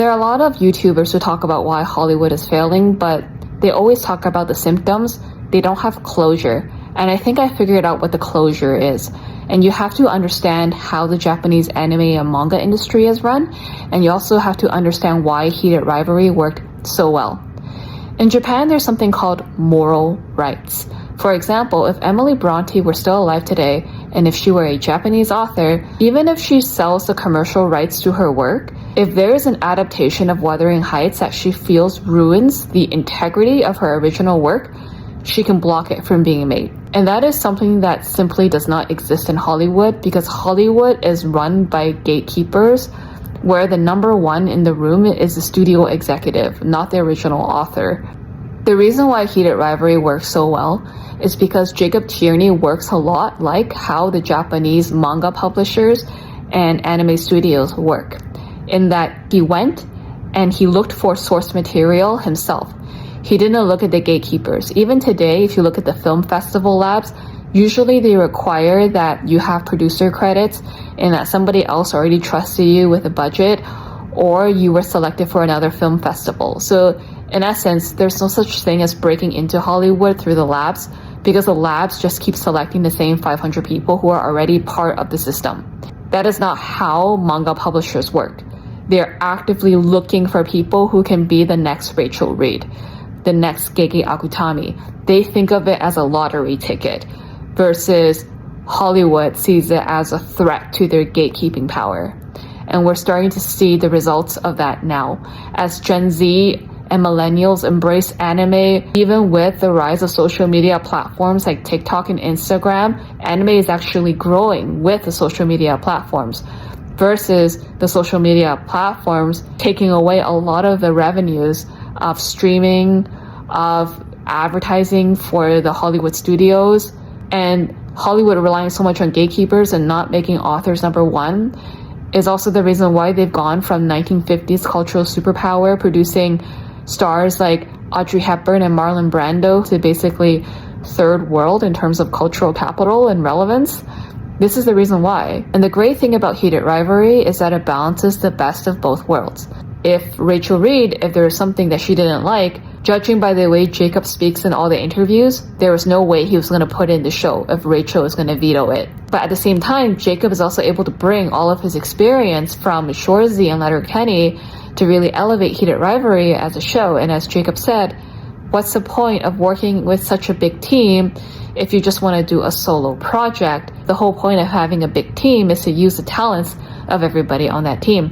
There are a lot of YouTubers who talk about why Hollywood is failing, but they always talk about the symptoms. They don't have closure. And I think I figured out what the closure is. And you have to understand how the Japanese anime and manga industry is run. And you also have to understand why Heated Rivalry worked so well. In Japan, there's something called moral rights. For example, if Emily Bronte were still alive today, and if she were a Japanese author, even if she sells the commercial rights to her work, if there is an adaptation of Wuthering Heights that she feels ruins the integrity of her original work, she can block it from being made. And that is something that simply does not exist in Hollywood, because Hollywood is run by gatekeepers, where the number one in the room is the studio executive, not the original author. The reason why Heated Rivalry works so well is because Jacobtierney works a lot like how the Japanese manga publishers and anime studios work, in that he went and he looked for source material himself. He didn't look at the gatekeepers. Even today, if you look at the film festival labs, usually they require that you have producer credits and that somebody else already trusted you with a budget, or you were selected for another film festival. So in essence, there's no such thing as breaking into Hollywood through the labs, because the labs just keep selecting the same 500 people who are already part of the system. That is not how manga publishers work. They're actively looking for people who can be the next Rachelreid, the next Gege Akutami. They think of it as a lottery ticket, versus Hollywood sees it as a threat to their gatekeeping power. And we're starting to see the results of that now. As Gen Z and Millennials embrace anime, even with the rise of social media platforms like TikTok and Instagram, anime is actually growing with the social media platforms, versus the social media platforms taking away a lot of the revenues of streaming, of advertising for the Hollywood studios, and Hollywood relying so much on gatekeepers and not making authors number one is also the reason why they've gone from 1950s cultural superpower producing stars like Audrey Hepburn and Marlon Brando to basically third world in terms of cultural capital and relevance. This is the reason why. And the great thing about Heated Rivalry is that it balances the best of both worlds. If Rachelreid, if there was something that she didn't like, judging by the way Jacob speaks in all the interviews, there was no way he was going to put in the show if Rachel was going to veto it. But at the same time, Jacob is also able to bring all of his experience from Shorzy and Letterkenny to really elevate Heated Rivalry as a show. And as Jacob said, what's the point of working with such a big team if you just want to do a solo project? The whole point of having a big team is to use the talents of everybody on that team.